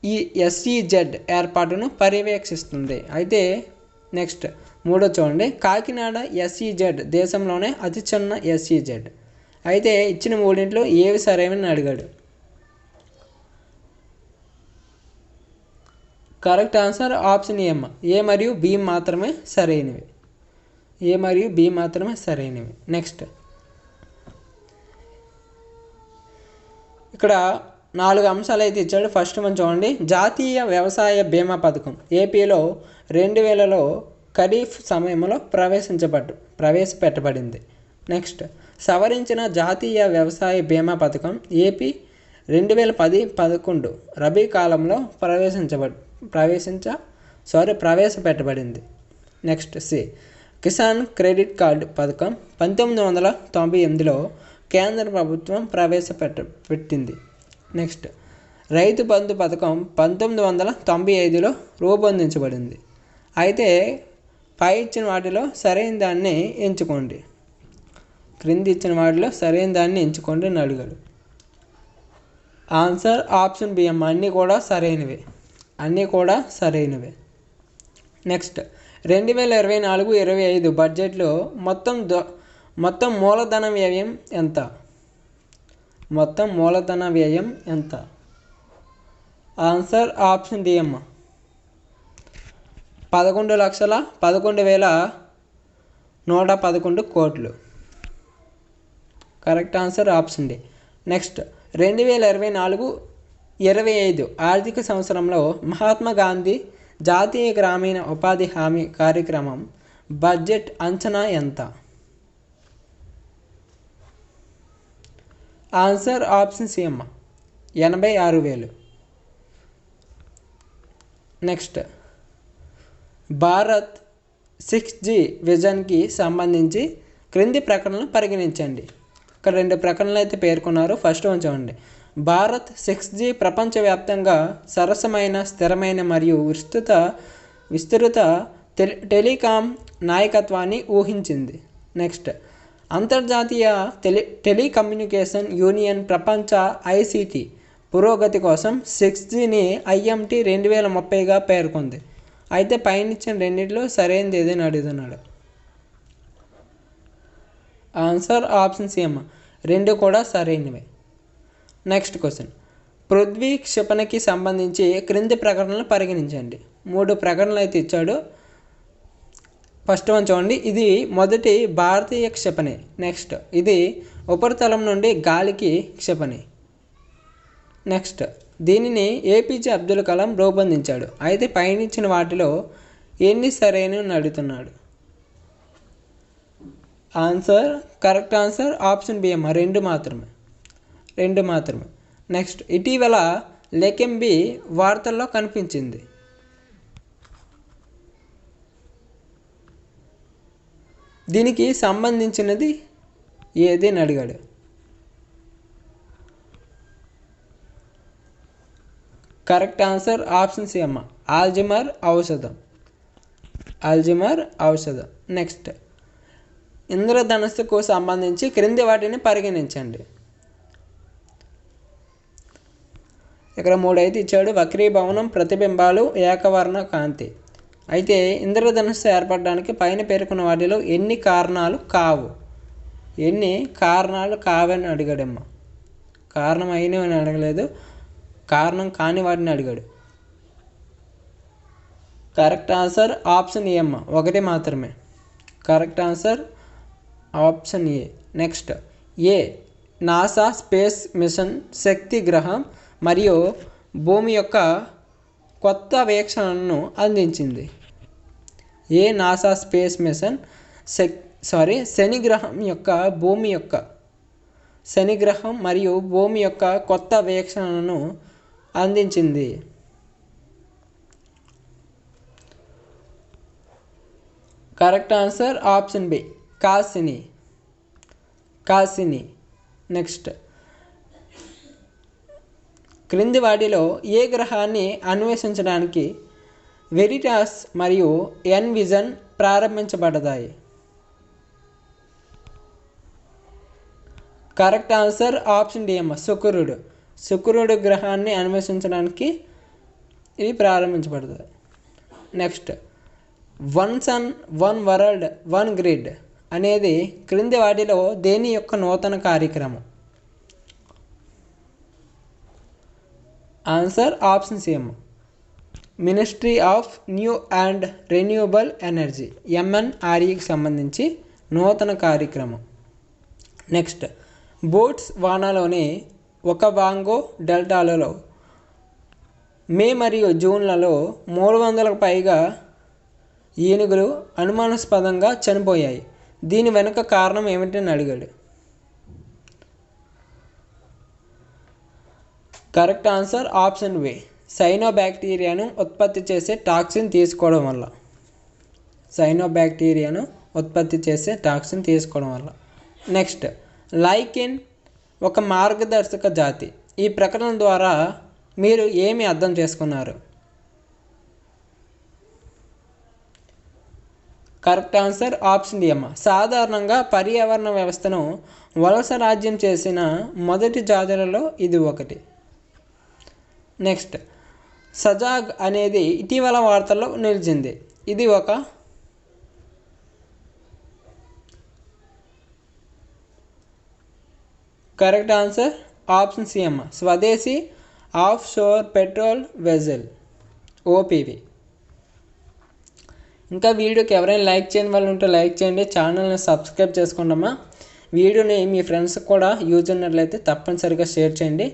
ఈ ఎస్ఈజెడ్ ఏర్పాటును పర్యవేక్షిస్తుంది. అయితే నెక్స్ట్, 3 చూడండి. కాకినాడ ఎస్ఈజెడ్ దేశంలోనే అతి చిన్న ఎస్ఈజెడ్. అయితే ఇచ్చిన 3 ఏవి సరైనని అడిగాడు. కరెక్ట్ ఆన్సర్ ఆప్షన్ ఏ అమ్మ, ఏ మరియు బి మాత్రమే సరైనవి. ఏ మరియు బి మాత్రమే సరైనవి. నెక్స్ట్, ఇక్కడ 4 అంశాలు అయితే ఇచ్చాడు. ఫస్ట్ మనం చూడండి. జాతీయ వ్యవసాయ బీమా పథకం ఏపీలో 2000లో ఖరీఫ్ సమయంలో ప్రవేశపెట్టబడింది. నెక్స్ట్, సవరించిన జాతీయ వ్యవసాయ బీమా పథకం ఏపీ 2010-11 రబీ కాలంలో ప్రవేశపెట్టబడింది. Next, C Kisan credit card పథకం 1998లో కేంద్ర ప్రభుత్వం ప్రవేశపెట్టింది. నెక్స్ట్, రైతు బంధు పథకం 1995లో రూపొందించబడింది. అయితే పై ఇచ్చిన వాటిలో సరైన దాన్ని ఎంచుకోండి. క్రింది ఇచ్చిన వాటిలో సరైన దాన్ని ఎంచుకోండి అని అడిగాడు. ఆన్సర్ ఆప్షన్ బి అమ్మ, అన్నీ కూడా సరైనవే. నెక్స్ట్, 2024-25 బడ్జెట్లో మొత్తం మూలధన వ్యయం ఎంత? మొత్తం మూలధన వ్యయం ఎంత? ఆన్సర్ ఆప్షన్ డి అమ్మ, 11,11,111 కోట్లు. Correct answer option D. Next 2024-25 ఆర్థిక సంవత్సరంలో మహాత్మా గాంధీ జాతీయ గ్రామీణ ఉపాధి హామీ కార్యక్రమం బడ్జెట్ అంచనా ఎంత? ఆన్సర్ ఆప్షన్ సి అమ్మ 86,000. నెక్స్ట్ భారత్ 6G విజన్కి సంబంధించి క్రింది ప్రకటనలు పరిగణించండి. ఇక్కడ 2 ప్రకటనలు అయితే పేర్కొన్నారు. ఫస్ట్ వన్ చూడండి. భారత్ 6G ప్రపంచవ్యాప్తంగా సరసమైన, స్థిరమైన మరియు విస్తృత టెలికాం నాయకత్వాన్ని ఊహించింది. నెక్స్ట్ అంతర్జాతీయ టెలికమ్యూనికేషన్ యూనియన్ ప్రపంచ ICT పురోగతి కోసం 6Gని IMT 2030గా పేర్కొంది. అయితే పైన ఇచ్చిన రెండింటిలో సరైనది ఏదైనా అడుగుతున్నాడు. ఆన్సర్ ఆప్షన్ సి అమ్మ 2 కూడా సరైనవే. Next question. పృథ్వీ క్షిపణికి సంబంధించి క్రింది ప్రకటనలు పరిగణించండి. 3 ప్రకటనలు అయితే ఇచ్చాడు. ఫస్ట్ వన్ చూడండి. ఇది మొదటి భారతీయ క్షిపణి. నెక్స్ట్ ఇది ఉపరితలం నుండి గాలికి క్షిపణి. నెక్స్ట్ దీనిని APJ అబ్దుల్ కలాం రూపొందించాడు. అయితే పైన ఇచ్చిన వాటిలో ఎన్ని సరైనవి అడుగుతున్నాడు. Answer correct answer option B అమ్మ 2 మాత్రమే. నెక్స్ట్ ఇటీవల లెకెంబి వార్తల్లో కనిపించింది. దీనికి సంబంధించినది ఏది అని అడిగాడు. కరెక్ట్ ఆన్సర్ ఆప్షన్ సి అమ్మ ఆల్జిమర్ ఔషధం. నెక్స్ట్ ఇంద్రధనుస్సుకు సంబంధించి క్రింది వాటిని పరిగణించండి. ఇక్కడ 3 అయితే ఇచ్చాడు. వక్రీభవనం, ప్రతిబింబాలు, ఏకవర్ణ కాంతి. అయితే ఇంద్రధనుస్సు ఏర్పడడానికి పైన పేర్కొన్న వాటిలో ఎన్ని కారణాలు కావని అడిగాడమ్మ. కారణం అయినవని అడగలేదు, కారణం కాని వాటిని అడిగాడు. కరెక్ట్ ఆన్సర్ ఆప్షన్ ఏ అమ్మ 1 మాత్రమే. Correct answer option A. Next ఏ నాసా స్పేస్ మిషన్ శక్తి గ్రహం మరియు భూమి యొక్క కొత్త వీక్షణను అందించింది. ఏ నాసా స్పేస్ మిషన్ శనిగ్రహం మరియు భూమి యొక్క కొత్త వీక్షణను అందించింది. Correct answer option B Cassini. Next క్రింది వాటిలో ఏ గ్రహాన్ని అన్వేషించడానికి వెరిటాస్ మరియు ఎన్విజన్ ప్రారంభించబడ్డాయి. కరెక్ట్ ఆన్సర్ ఆప్షన్ డి అమ్మ శుక్రుడు గ్రహాన్ని అన్వేషించడానికి ఇది ప్రారంభించబడుతుంది. Next one sun one world one grid అనేది క్రింది వాటిలో దేని యొక్క నూతన కార్యక్రమం. ఆన్సర్ ఆప్షన్ సి అమ్మ ministry of new and renewable energy MNREకి సంబంధించి నూతన కార్యక్రమం. నెక్స్ట్ బోట్స్ వానాలోని ఒకబాంగో డెల్టాలలో మే మరియు జూన్లలో 300కు పైగా ఏనుగులు అనుమానాస్పదంగా చనిపోయాయి. దీని వెనుక కారణం ఏమిటని అడిగాడు. కరెక్ట్ ఆన్సర్ ఆప్షన్ బి సైనోబ్యాక్టీరియాను ఉత్పత్తి చేసే టాక్సిన్ తీసుకోవడం వల్ల. నెక్స్ట్ లైకెన్ ఒక మార్గదర్శక జాతి. ఈ ప్రకటన ద్వారా మీరు ఏమి అర్థం చేసుకున్నారు. కరెక్ట్ ఆన్సర్ ఆప్షన్ డి అమ్మ సాధారణంగా పర్యావరణ వ్యవస్థను వలస రాజ్యం చేసిన మొదటి జాతులలో ఇది ఒకటి. నెక్స్ట్ సజాగ్ అనేది ఇటీవల వార్తల్లో నిలిచింది. ఇది ఒక కరెక్ట్ ఆన్సర్ ఆప్షన్ సి అమ్మ స్వదేశీ of sure petrol vessel OPV. ఇంకా వీడియోకి ఎవరైనా లైక్ చేయని వాళ్ళు ఉంటే లైక్ చేయండి, ఛానల్ని సబ్స్క్రైబ్ చేసుకోండి అమ్మా. వీడియోని మీ ఫ్రెండ్స్కి కూడా యూజ్ ఉన్నట్లయితే తప్పనిసరిగా షేర్ చేయండి.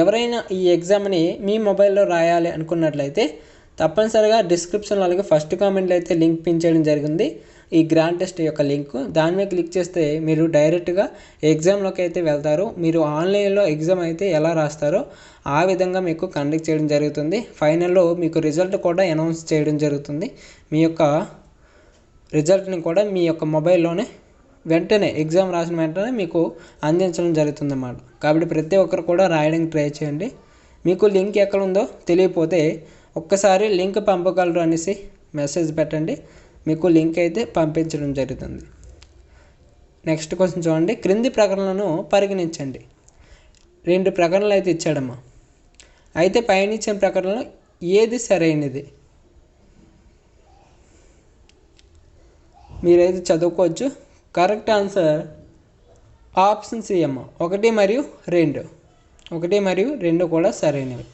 ఎవరైనా ఈ ఎగ్జామ్ని మీ మొబైల్లో రాయాలి అనుకున్నట్లయితే తప్పనిసరిగా డిస్క్రిప్షన్లో అలాగే ఫస్ట్ కామెంట్లో అయితే లింక్ పిన్ చేయడం జరిగింది. ఈ గ్రాండ్ టెస్ట్ యొక్క లింక్ దాని మీద క్లిక్ చేస్తే మీరు డైరెక్ట్గా ఎగ్జామ్లోకి అయితే వెళ్తారు. మీరు ఆన్లైన్లో ఎగ్జామ్ అయితే ఎలా రాస్తారో ఆ విధంగా మీకు కండక్ట్ చేయడం జరుగుతుంది. ఫైనల్లో మీకు రిజల్ట్ కూడా అనౌన్స్ చేయడం జరుగుతుంది. మీ యొక్క రిజల్ట్ని కూడా మీ యొక్క మొబైల్లోనే వెంటనే ఎగ్జామ్ రాసిన వెంటనే మీకు అందించడం జరుగుతుందన్నమాట. కాబట్టి ప్రతి ఒక్కరు కూడా రాయడానికి ట్రై చేయండి. మీకు లింక్ ఎక్కడ ఉందో తెలియకపోతే ఒక్కసారి లింక్ పంపగలరు అనేసి మెసేజ్ పెట్టండి, మీకు లింక్ అయితే పంపించడం జరుగుతుంది. నెక్స్ట్ క్వశ్చన్ చూడండి. క్రింది ప్రకటనలను పరిగణించండి. 2 ప్రకటనలు అయితే ఇచ్చాడమ్మా. అయితే పైన ఇచ్చిన ప్రకటనలో ఏది సరైనది మీరైతే చదువుకోవచ్చు. కరెక్ట్ ఆన్సర్ ఆప్షన్ సి అమ్మ, 1 మరియు 2. 1 మరియు 2 కూడా సరైనవి.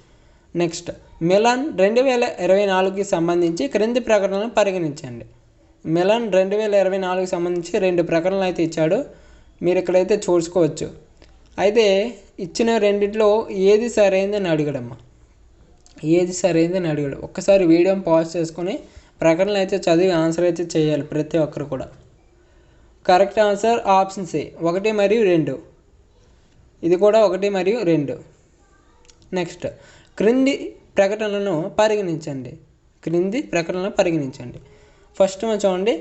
నెక్స్ట్ మిలాన్ 2024కి సంబంధించి క్రింది ప్రకటనలను పరిగణించండి. మిలాన్ 2024కి సంబంధించి 2 ప్రకటనలు అయితే ఇచ్చాడు, మీరు ఇక్కడైతే చూసుకోవచ్చు. అయితే ఇచ్చిన రెండిట్లో ఏది సరైందని అడిగాడమ్మా. ఏది సరైందని అడిగాడు. ఒక్కసారి వీడియోని పాజ్ చేసుకొని ప్రకటనలు అయితే చదివి ఆన్సర్ అయితే చేయాలి ప్రతి ఒక్కరు కూడా. కరెక్ట్ ఆన్సర్ ఆప్షన్ సి, 1 మరియు 2. ఇది కూడా 1 మరియు 2. నెక్స్ట్ క్రింది ప్రకటనలను పరిగణించండి. ఫస్ట్ మనం చూడండి.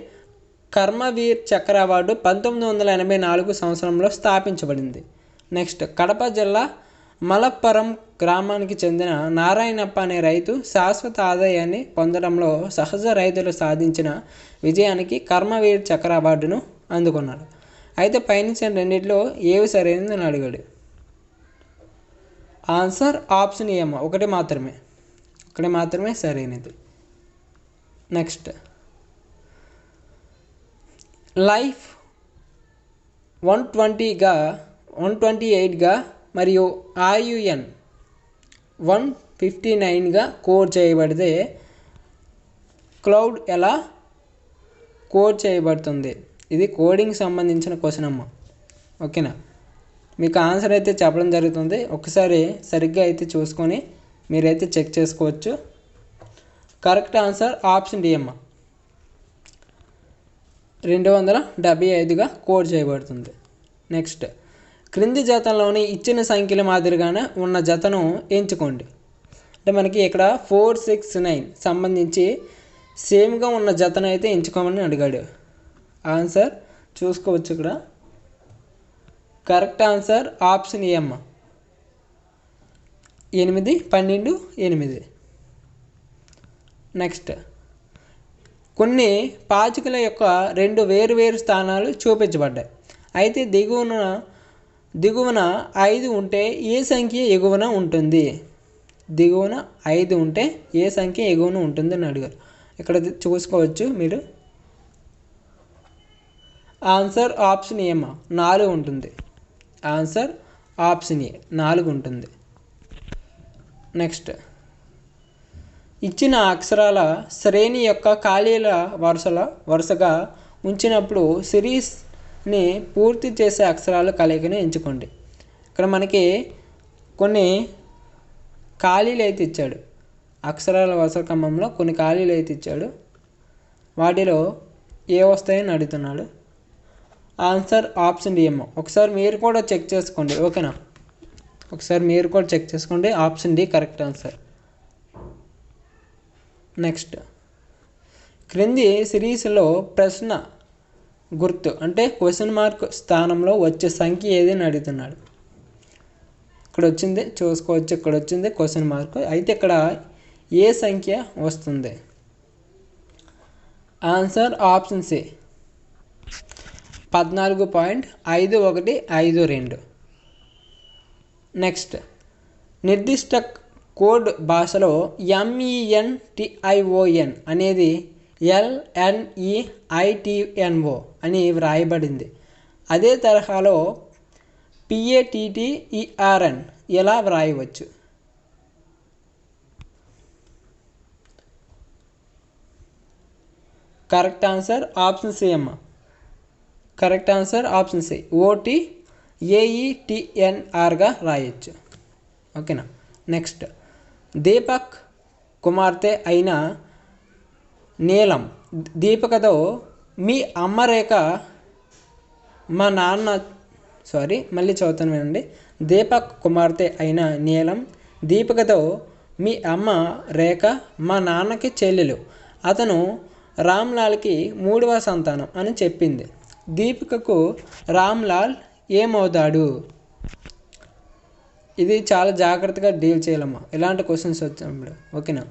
కర్మవీర్ చక్ర అవార్డు 1984 సంవత్సరంలో స్థాపించబడింది. నెక్స్ట్ కడప జిల్లా మలప్పరం గ్రామానికి చెందిన నారాయణప్ప అనే రైతు శాశ్వత ఆదాయాన్ని పొందడంలో సహజ రైతులు సాధించిన విజయానికి కర్మవీర్ చక్ర అవార్డును అందుకున్నాడు. అయితే పైనుంచిన రెండిట్లో ఏవి సరైనదని అడిగాడు. ఆన్సర్ ఆప్షన్ ఏ అమ్మ, 1 మాత్రమే సరైనది. నెక్స్ట్ లైఫ్ 128గా మరియు IUN 159గా కోడ్ చేయబడితే క్లౌడ్ ఎలా కోడ్ చేయబడుతుంది? ఇది కోడింగ్ సంబంధించిన క్వశ్చన్ అమ్మ. ఓకేనా, మీకు ఆన్సర్ అయితే చెప్పడం జరుగుతుంది. ఒకసారి సరిగ్గా అయితే చూసుకొని మీరైతే చెక్ చేసుకోవచ్చు. కరెక్ట్ ఆన్సర్ ఆప్షన్ డి అమ్మ, 275గా కోడ్ చేయబడుతుంది. నెక్స్ట్ క్రింది జతలోని ఇచ్చిన సంఖ్యల మాదిరిగానే ఉన్న జతను ఎంచుకోండి. అంటే మనకి ఇక్కడ 4, 6, 9 సంబంధించి సేమ్గా ఉన్న జతను అయితే ఎంచుకోమని అడిగాడు. ఆన్సర్ చూసుకోవచ్చు ఇక్కడ. కరెక్ట్ ఆన్సర్ ఆప్షన్ ఏ అమ్మ, 8, 12, 8. నెక్స్ట్ కొన్ని పాచికల యొక్క 2 వేరువేరు స్థానాలు చూపించబడ్డాయి. అయితే దిగువన 5 ఉంటే ఏ సంఖ్య ఎగువన ఉంటుంది? దిగువన 5 ఉంటే ఏ సంఖ్య ఎగువన ఉంటుంది అని అడిగారు. ఇక్కడ చూసుకోవచ్చు మీరు. ఆన్సర్ ఆప్షన్ ఏ అమ్మ, 4 ఉంటుంది. ఆన్సర్ ఆప్షన్ ఏ, 4 ఉంటుంది. నెక్స్ట్ ఇచ్చిన అక్షరాల శ్రేణి యొక్క ఖాళీల వరుసగా ఉంచినప్పుడు సిరీస్ని పూర్తి చేసే అక్షరాల కలయికని ఎంచుకోండి. ఇక్కడ మనకి కొన్ని ఖాళీలు అయితే ఇచ్చాడు. అక్షరాల వరుస క్రమంలో కొన్ని ఖాళీలు అయితే ఇచ్చాడు. వాటిలో ఏ వస్తాయని అడుగుతున్నాడు. ఆన్సర్ ఆప్షన్ డి అమ్మ. ఒకసారి మీరు కూడా చెక్ చేసుకోండి. ఓకేనా, ఒకసారి మీరు కూడా చెక్ చేసుకోండి. Option D correct answer. Next క్రింది సిరీస్లో ప్రశ్న గుర్తు అంటే క్వశ్చన్ మార్క్ స్థానంలో వచ్చే సంఖ్య ఏదని అడుగుతున్నాడు. ఇక్కడ వచ్చింది చూసుకోవచ్చు. ఇక్కడ వచ్చింది క్వశ్చన్ మార్క్. అయితే ఇక్కడ ఏ సంఖ్య వస్తుంది? Answer option C, 14.5152. నెక్స్ట్ నిర్దిష్ట కోడ్ భాషలో MENTION అనేది LNEITNO అని వ్రాయబడింది. అదే తరహాలో PATTERN ఎలా వ్రాయవచ్చు? కరెక్ట్ ఆన్సర్ ఆప్షన్ సి అమ్మ. కరెక్ట్ ఆన్సర్ ఆప్షన్ సి OTAETNRగా రాయొచ్చు. ఓకేనా. నెక్స్ట్, దీపక్ కుమార్తె అయిన నీలం దీపికతో మీ అమ్మ రేఖ మా నాన్న మళ్ళీ చదువుతాను వినండి. దీపక్ కుమార్తె అయిన నీలం దీపికతో మీ అమ్మ రేఖ మా నాన్నకి చెల్లెలు. అతను రామ్లాల్కి 3వ సంతానం అని చెప్పింది. దీపికకు రామ్లాల్ ఏమవుతాడు? ఇది చాలా జాగ్రత్తగా డీల్ చేయాలమ్మా ఇలాంటి క్వశ్చన్స్ వచ్చినప్పుడు. ఓకేనా.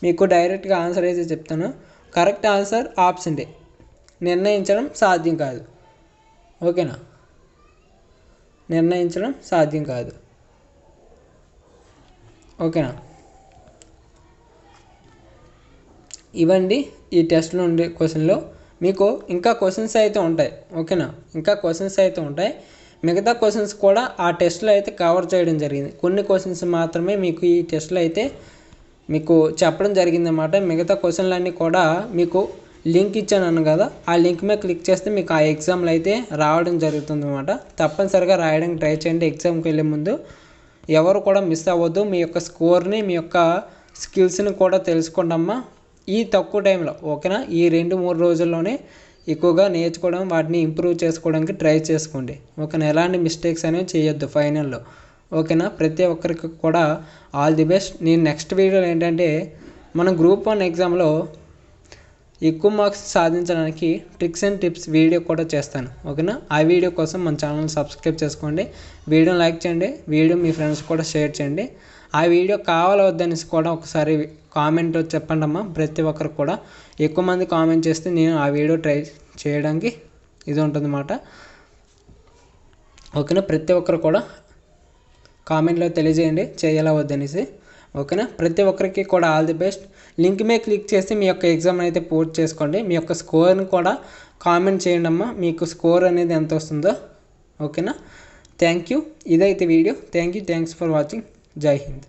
మీకు డైరెక్ట్గా ఆన్సర్ అయితే చెప్తాను. కరెక్ట్ ఆన్సర్ ఆప్షన్ డి, నిర్ణయించడం సాధ్యం కాదు. ఓకేనా. నిర్ణయించడం సాధ్యం కాదు. ఓకేనా. ఇవండి ఈ టెస్ట్లో ఉండే క్వశ్చన్లో. మీకు ఇంకా క్వశ్చన్స్ అయితే ఉంటాయి. ఓకేనా. ఇంకా క్వశ్చన్స్ అయితే ఉంటాయి. మిగతా క్వశ్చన్స్ కూడా ఆ టెస్ట్లో అయితే కవర్ చేయడం జరిగింది. కొన్ని క్వశ్చన్స్ మాత్రమే మీకు ఈ టెస్ట్లో అయితే మీకు చెప్పడం జరిగిందన్నమాట. మిగతా క్వశ్చన్లన్నీ కూడా మీకు లింక్ ఇచ్చాను కదా, ఆ లింక్ మీద క్లిక్ చేస్తే మీకు ఆ ఎగ్జామ్లు అయితే రావడం జరుగుతుందన్నమాట. తప్పనిసరిగా రాయడానికి ట్రై చేయండి. ఎగ్జామ్కి వెళ్ళే ముందు ఎవరు కూడా మిస్ అవ్వద్దు. మీ యొక్క స్కోర్ని, మీ యొక్క స్కిల్స్ని కూడా తెలుసుకోండమ్మా ఈ తక్కువ టైంలో. ఓకేనా. ఈ 2-3 రోజుల్లోనే ఎక్కువగా నేర్చుకోవడం, వాటిని ఇంప్రూవ్ చేసుకోవడానికి ట్రై చేసుకోండి. ఓకేనా. ఎలాంటి మిస్టేక్స్ అనేవి చేయొద్దు ఫైనల్లో. ఓకేనా. ప్రతి ఒక్కరికి కూడా ఆల్ ది బెస్ట్. నేను నెక్స్ట్ వీడియోలో ఏంటంటే మనం గ్రూప్ 1 ఎగ్జామ్లో ఎక్కువ మార్క్స్ సాధించడానికి ట్రిక్స్ అండ్ టిప్స్ వీడియో కూడా చేస్తాను. ఓకేనా. ఆ వీడియో కోసం మన ఛానల్ సబ్స్క్రైబ్ చేసుకోండి. వీడియోని లైక్ చేయండి. వీడియో మీ ఫ్రెండ్స్ కూడా షేర్ చేయండి. ఆ వీడియో కావాలా వద్దనేసి కూడా ఒకసారి కామెంట్లో చెప్పండి అమ్మా. ప్రతి ఒక్కరు కూడా ఎక్కువ మంది కామెంట్ చేస్తే నేను ఆ వీడియో ట్రై చేయడానికి ఇది ఉంటుందన్నమాట. ఓకేనా. ప్రతి ఒక్కరు కూడా కామెంట్లో తెలియజేయండి చేయాలా వద్దనేసి. ఓకేనా. ప్రతి ఒక్కరికి కూడా ఆల్ ది బెస్ట్. లింక్ మీద క్లిక్ చేసి మీ యొక్క ఎగ్జామ్ అయితే పోస్ట్ చేసుకోండి. మీ యొక్క స్కోర్ని కూడా కామెంట్ చేయండి అమ్మా, మీకు స్కోర్ అనేది ఎంత వస్తుందో. ఓకేనా. Thank you. ఇదైతే వీడియో. Thanks for watching. జై హింద్.